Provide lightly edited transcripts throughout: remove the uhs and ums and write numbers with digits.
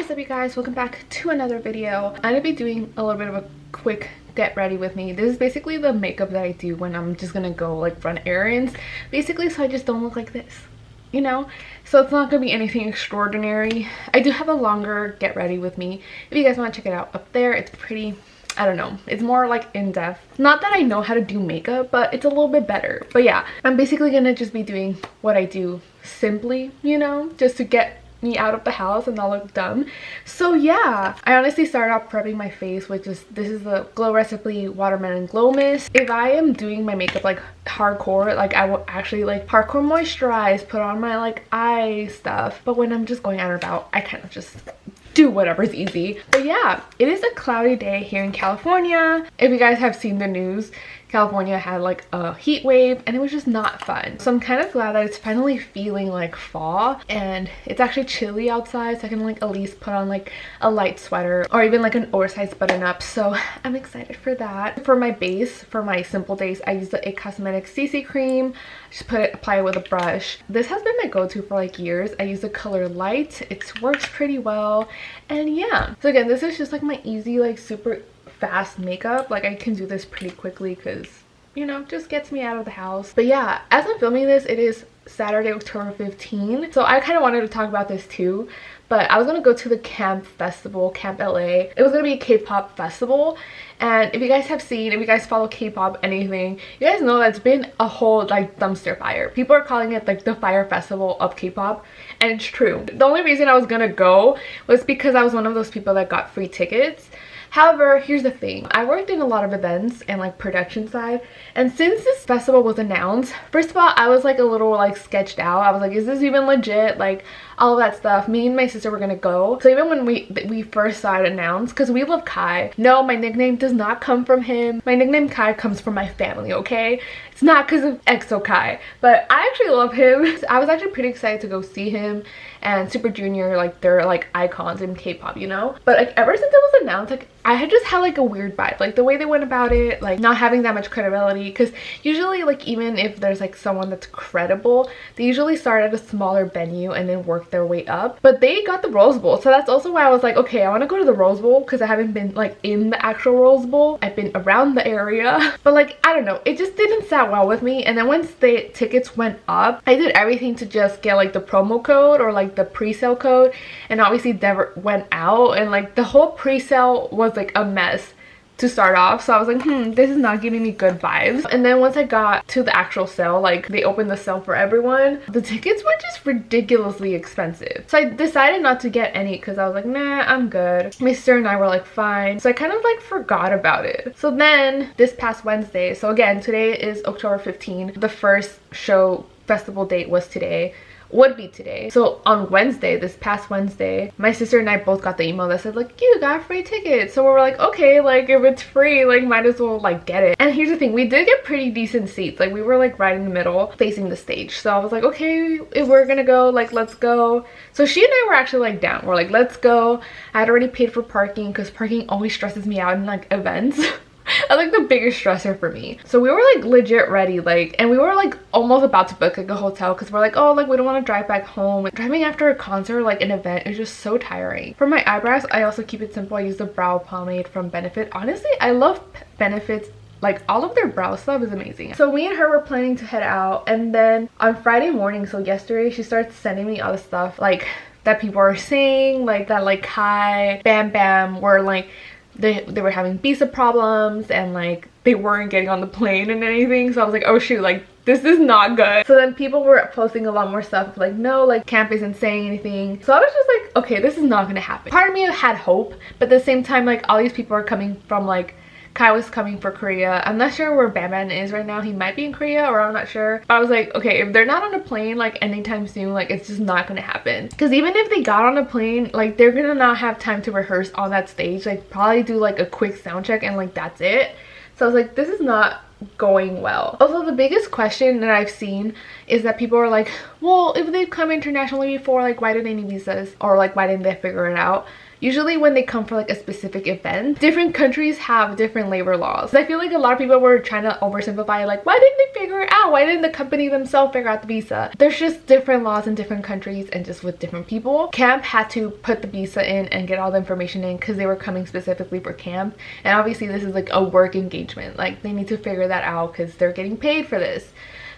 What is up, you guys? Welcome back to another video. I'm gonna be doing a little bit of a quick get ready with me. This is basically the makeup that I do when I'm just gonna go like run errands, basically, so I just don't look like this, you know. So it's not gonna be anything extraordinary. I do have a longer get ready with me if you guys want to check it out up there. It's pretty, I don't know, it's more like in-depth. Not that I know how to do makeup, but it's a little bit better. But yeah, I'm basically gonna just be doing what I do simply, you know, just to get me out of the house and not look dumb. So yeah, I honestly started off prepping my face with this is the Glow Recipe Watermelon Glow Mist. If I am doing my makeup like hardcore, like I will actually like hardcore moisturize, put on my like eye stuff, but when I'm just going out and about, I kind of just do whatever's easy. But yeah, it is a cloudy day here in California. If you guys have seen the news, California had like a heat wave and it was just not fun. So I'm kind of glad that it's finally feeling like fall and it's actually chilly outside, so I can like at least put on like a light sweater or even like an oversized button up. So I'm excited for that. For my base, for my simple days, I use the It Cosmetics CC cream. Just apply it with a brush. This has been my go-to for like years. I use the color Light. It works pretty well. And yeah, so again, this is just like my easy, like super fast makeup. Like I can do this pretty quickly because, you know, just gets me out of the house. But yeah, as I'm filming this, it is Saturday, October 15th. So I kind of wanted to talk about this too, but I was gonna go to the Kamp festival, Kamp LA. It was gonna be a K-pop festival, and if you guys have seen, if you guys follow K-pop anything, you guys know that's been a whole like dumpster fire. People are calling it like the Fyre Festival of Kpop, and it's true. The only reason I was gonna go was because I was one of those people that got free tickets. However, here's the thing. I worked in a lot of events and like production side, and since this festival was announced, first of all, I was like a little like sketched out. I was like, is this even legit? Like all of that stuff. Me and my sister were gonna go. So even when we first saw it announced, because we love Kai. No, my nickname does not come from him. My nickname Kai comes from my family, okay? It's not because of EXO Kai, but I actually love him. I was actually pretty excited to go see him and Super Junior, like they're like icons in K-pop, you know? But like ever since it was announced, like I had just had like a weird vibe, like the way they went about it, like not having that much credibility, because usually like even if there's like someone that's credible, they usually start at a smaller venue and then work their way up. But they got the Rose Bowl, so that's also why I was like, okay, I want to go to the Rose Bowl, because I haven't been like in the actual Rose Bowl. I've been around the area, but like I don't know, it just didn't sit well with me. And then once the tickets went up, I did everything to just get like the promo code or like the pre-sale code, and obviously never went out, and like the whole pre-sale was like a mess to start off. So I was like, this is not giving me good vibes. And then once I got to the actual sale, like they opened the sale for everyone, the tickets were just ridiculously expensive. So I decided not to get any because I was like, nah, I'm good. My sister and I were like, fine. So I kind of like forgot about it. So then this past Wednesday, so again, today is October 15th. The first show festival date was today. Would be today. So on Wednesday, this past Wednesday, my sister and I both got the email that said like, you got free tickets. So we were like, okay, like if it's free, like might as well like get it. And here's the thing, we did get pretty decent seats. Like we were like right in the middle facing the stage. So I was like, okay, if we're gonna go, like let's go. So she and I were actually like down. We're like, let's go. I had already paid for parking because parking always stresses me out in like events. That's like the biggest stressor for me. So we were like legit ready, like, and we were like almost about to book like a hotel because we're like, oh, like we don't want to drive back home. Driving after a concert, like an event, is just so tiring. For my eyebrows, I also keep it simple. I use the brow pomade from Benefit. Honestly, I love Benefit's, like all of their brow stuff is amazing. So me and her were planning to head out, and then on Friday morning, so yesterday, she started sending me all the stuff like that people are saying, like that like Kai, Bam were like they were having visa problems and like they weren't getting on the plane and anything. So I was like, oh shoot, like this is not good. So then people were posting a lot more stuff like, no, like Kamp isn't saying anything. So I was just like, okay, this is not gonna happen. Part of me had hope, but at the same time, like all these people are coming from like, Kai was coming for Korea. I'm not sure where Bambam is right now. He might be in Korea, or I'm not sure. But I was like, okay, if they're not on a plane like anytime soon, like it's just not gonna happen. Because even if they got on a plane, like they're gonna not have time to rehearse on that stage. Like probably do like a quick sound check and like that's it. So I was like, this is not going well. Also, the biggest question that I've seen is that people are like, well, if they've come internationally before, like why do they need visas? Or like why didn't they figure it out? usually when they come for like a specific event, different countries have different labor laws. I feel like a lot of people were trying to oversimplify, like, why didn't they figure it out? Why didn't the company themselves figure out the visa? There's just different laws in different countries and just with different people. Kamp had to put the visa in and get all the information in because they were coming specifically for Kamp, and obviously this is like a work engagement. Like, they need to figure that out because they're getting paid for this.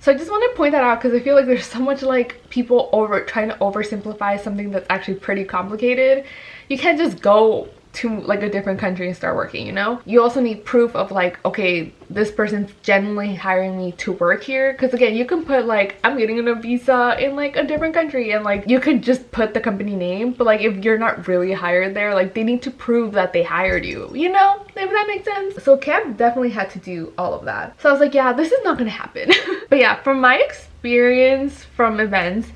So I just want to point that out because I feel like there's so much like people trying to oversimplify something that's actually pretty complicated. You can't just go to like a different country and start working, you know? You also need proof of like, okay, this person's genuinely hiring me to work here. Because again, you can put like, I'm getting a visa in like a different country, and like you can just put the company name, but like if you're not really hired there, like they need to prove that they hired you, you know, if that makes sense. So Kamp definitely had to do all of that. So I was like, yeah, this is not gonna happen. But yeah, from my experience from events,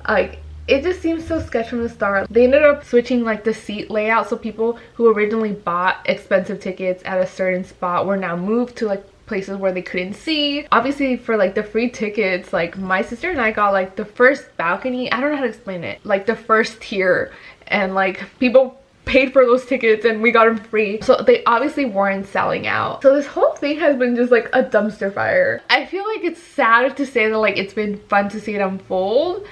like, it just seems so sketch from the start. They ended up switching like the seat layout, so people who originally bought expensive tickets at a certain spot were now moved to like places where they couldn't see. Obviously for like the free tickets, like my sister and I got like the first balcony, I don't know how to explain it, like the first tier, and like people paid for those tickets and we got them free, so they obviously weren't selling out. So this whole thing has been just like a dumpster fire. I feel like it's sad to say that like it's been fun to see it unfold.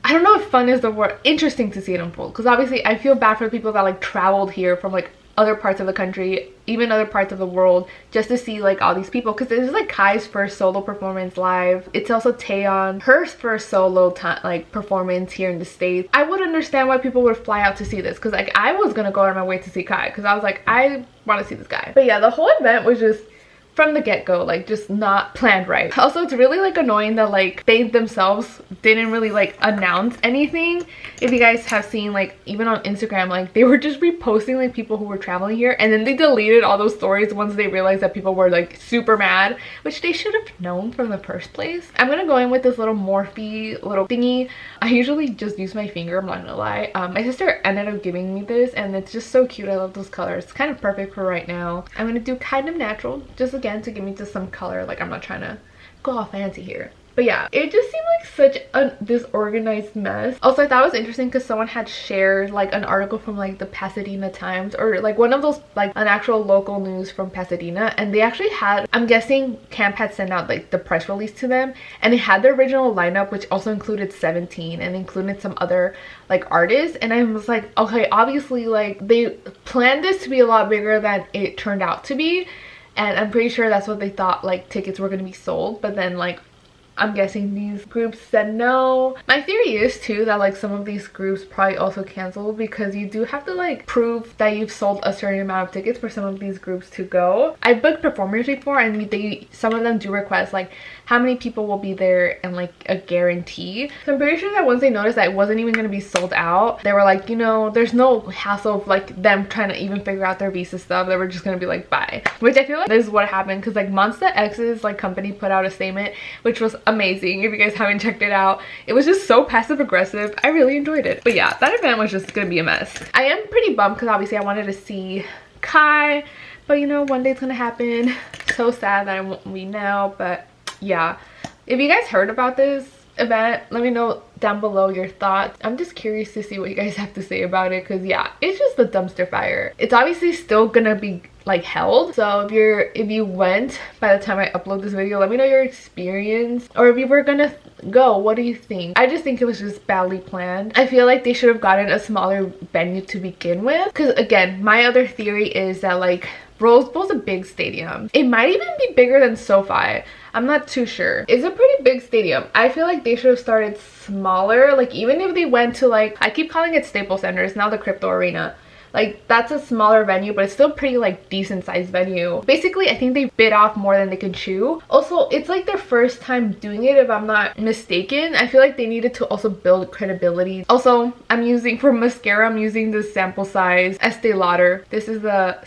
I don't know if fun is the word, interesting to see it unfold, because obviously I feel bad for the people that like traveled here from like other parts of the country, even other parts of the world, just to see like all these people, because this is like Kai's first solo performance live. It's also Taeyeon, her first solo like performance here in the States. I would understand why people would fly out to see this, because like I was gonna go out of my way to see Kai, because I was like, I want to see this guy. But yeah, the whole event was just from the get-go like just not planned right. Also, it's really like annoying that like they themselves didn't really like announce anything. If you guys have seen, like even on Instagram, like they were just reposting like people who were traveling here, and then they deleted all those stories once they realized that people were like super mad, which they should have known from the first place. I'm gonna go in with this little Morphe little thingy. I usually just use my finger, I'm not gonna lie. My sister ended up giving me this and it's just so cute. I love those colors. It's kind of perfect for right now. I'm gonna do kind of natural, just again to give me just some color. Like, I'm not trying to go all fancy here. But yeah, it just seemed like such a disorganized mess. Also, I thought it was interesting because someone had shared like an article from like the Pasadena Times, or like one of those, like an actual local news from Pasadena, and they actually had, I'm guessing Kamp had sent out like the press release to them, and it had the original lineup, which also included 17 and included some other like artists. And I was like, okay, obviously like they planned this to be a lot bigger than it turned out to be, and I'm pretty sure that's what they thought like tickets were going to be sold. But then like I'm guessing these groups said no. My theory is too that like some of these groups probably also canceled, because you do have to like prove that you've sold a certain amount of tickets for some of these groups to go. I booked performers before, and some of them do request like how many people will be there and like a guarantee. So I'm pretty sure that once they noticed that it wasn't even going to be sold out, they were like, you know, there's no hassle of like them trying to even figure out their visa stuff. They were just going to be like, bye. Which I feel like this is what happened, because like Monsta X's like company put out a statement which was amazing. If you guys haven't checked it out, it was just so passive aggressive. I really enjoyed it. But yeah, that event was just gonna be a mess. I am pretty bummed because obviously I wanted to see Kai, but you know, one day it's gonna happen. So sad that I won't be now. But yeah, if you guys heard about this event, let me know down below your thoughts. I'm just curious to see what you guys have to say about it, because yeah, it's just a dumpster fire. It's obviously still gonna be like held, so if you went by the time I upload this video, let me know your experience, or if you were gonna go, what do you think? I just think it was just badly planned. I feel like they should have gotten a smaller venue to begin with, because again, my other theory is that like Rose Bowl's a big stadium. It might even be bigger than SoFi. I'm not too sure. It's a pretty big stadium. I feel like they should have started smaller. Like even if they went to like, I keep calling it Staples Center, it's now the Crypto Arena. Like that's a smaller venue, but it's still pretty like decent sized venue. Basically, I think they bit off more than they could chew. Also, it's like their first time doing it, if I'm not mistaken. I feel like they needed to also build credibility. Also, I'm using, for mascara, I'm using this sample size Estee Lauder. This is the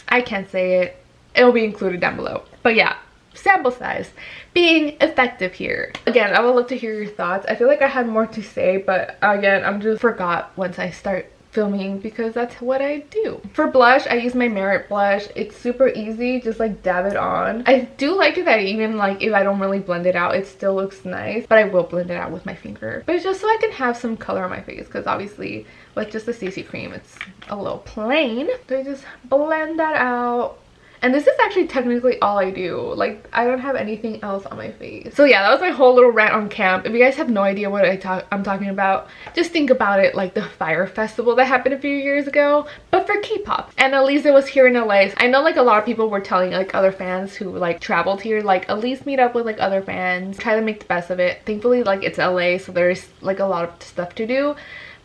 I can't say it. It'll be included down below. But yeah, sample size being effective here. Again, I would love to hear your thoughts. I feel like I had more to say, but again, I'm just forgot once I start filming because that's what I do. For blush, I use my Merit blush. It's super easy, just like dab it on. I do like it that even like if I don't really blend it out, it still looks nice, but I will blend it out with my finger. But it's just so I can have some color on my face, because obviously with just the CC cream it's a little plain. So I just blend that out. And this is actually technically all I do. Like, I don't have anything else on my face. So yeah, that was my whole little rant on Kamp. If you guys have no idea what I'm talking about, just think about it like the Fyre Festival that happened a few years ago, but for K-pop. And Elise was here in LA. I know like a lot of people were telling like other fans who like traveled here, like at least meet up with like other fans, try to make the best of it. Thankfully, like it's LA, so there's like a lot of stuff to do,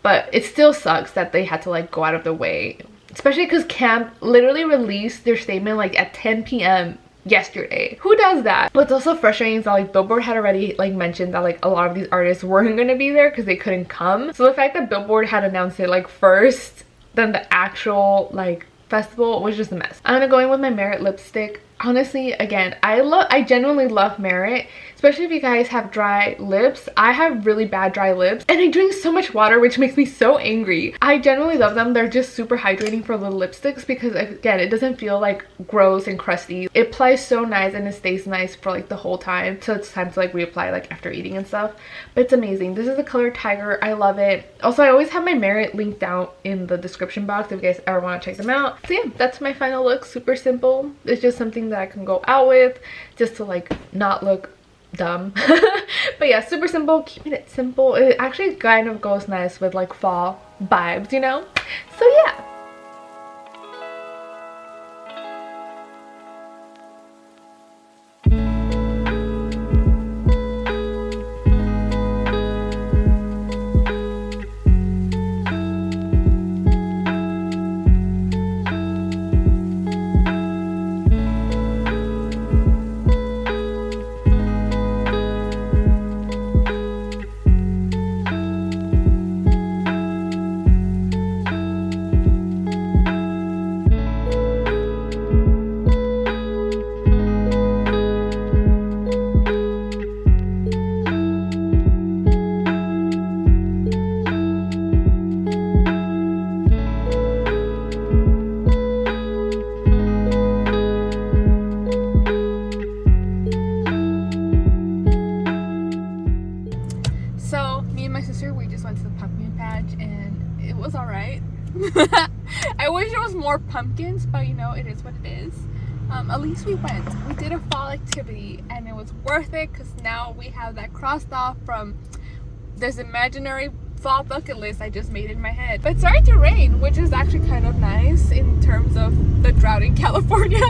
but it still sucks that they had to like go out of the way. Especially because Kamp literally released their statement like at 10 p.m. yesterday. Who does that? What's also frustrating is that like Billboard had already like mentioned that like a lot of these artists weren't going to be there because they couldn't come. So the fact that Billboard had announced it like first than the actual like festival was just a mess. I'm gonna go in with my Merit lipstick. Honestly, again, I genuinely love Merit, especially if you guys have dry lips. I have really bad dry lips and I drink so much water, which makes me so angry. I genuinely love them. They're just super hydrating for the lipsticks because again, it doesn't feel like gross and crusty. It applies so nice and it stays nice for like the whole time, so it's time to like reapply like after eating and stuff. But it's amazing. This is the color Tiger. I love it. Also, I always have my Merit linked down in the description box if you guys ever want to check them out. So yeah, that's my final look. Super simple. It's just something that I can go out with just to like not look dumb. But yeah, super simple, keeping it simple. It actually kind of goes nice with like fall vibes, you know? So yeah. I wish it was more pumpkins, but you know, it is what it is. At least we went. We did a fall activity and it was worth it because now we have that crossed off from this imaginary fall bucket list I just made in my head. But it started to rain, which is actually kind of nice in terms of the drought in California.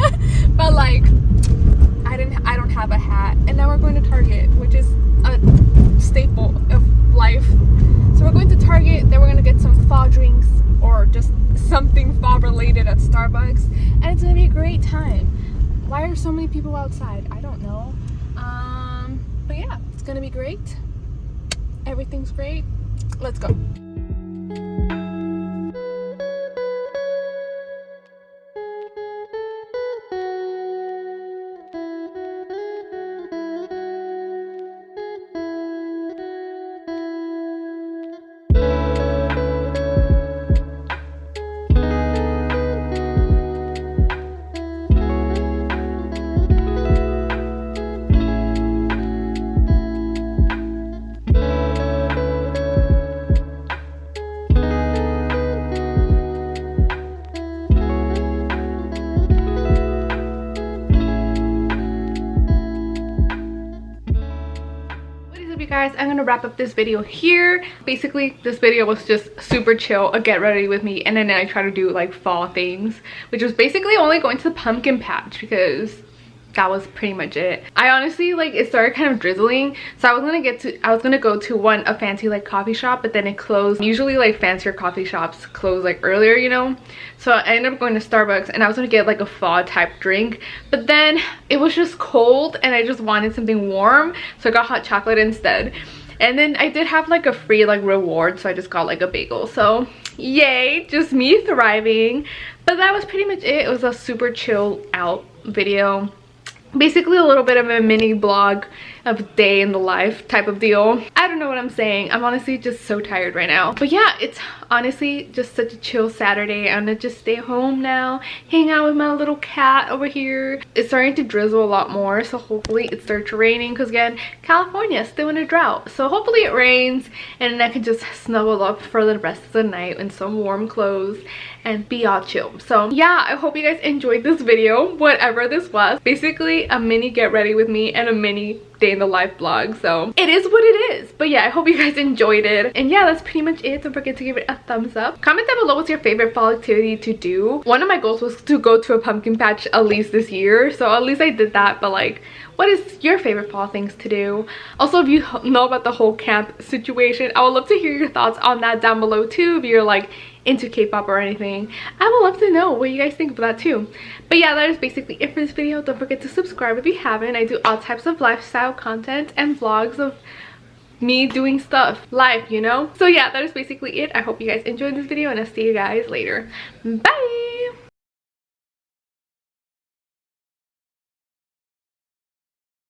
But like, I don't have a hat, and now we're going to Target, which is a staple of life. So we're going to Target, then we're going to get some fall drinks or just something fall related at Starbucks, and it's going to be a great time. Why are so many people outside? I don't know. But yeah, it's going to be great. Everything's great. Let's go. Guys, I'm gonna wrap up this video here. Basically, this video was just super chill, a get ready with me, and then I try to do like fall things, which was basically only going to the pumpkin patch because that was pretty much it. I honestly, like, it started kind of drizzling, so I was gonna go to a fancy like coffee shop, but then it closed. Usually like fancier coffee shops close like earlier, you know, so I ended up going to Starbucks and I was gonna get like a fall type drink, but then it was just cold and I just wanted something warm, so I got hot chocolate instead. And then I did have like a free like reward, so I just got like a bagel. So yay, just me thriving. But that was pretty much it. It was a super chill out video, basically a little bit of a mini vlog of day in the life type of deal. I don't know what I'm saying. I'm honestly just so tired right now. But yeah, it's honestly, just such a chill Saturday. I'm gonna just stay home now, hang out with my little cat over here. It's starting to drizzle a lot more, so hopefully it starts raining, because again, California is still in a drought. So hopefully it rains and then I can just snuggle up for the rest of the night in some warm clothes and be all chill. So yeah, I hope you guys enjoyed this video, whatever this was. Basically a mini get ready with me and a mini day in the life vlog, so it is what it is. But yeah, I hope you guys enjoyed it, and yeah, that's pretty much it. Don't forget to give it a thumbs up. Comment down below what's your favorite fall activity to do. One of my goals was to go to a pumpkin patch at least this year, so at least I did that. But like, what is your favorite fall things to do? Also, if you know about the whole camp situation, I would love to hear your thoughts on that down below too. If you're like into K-pop or anything, I would love to know what you guys think of that too. But yeah, that is basically it for this video. Don't forget to subscribe if you haven't. I do all types of lifestyle content and vlogs of me doing stuff live, you know. So yeah, that is basically it. I hope you guys enjoyed this video, and I'll see you guys later. Bye.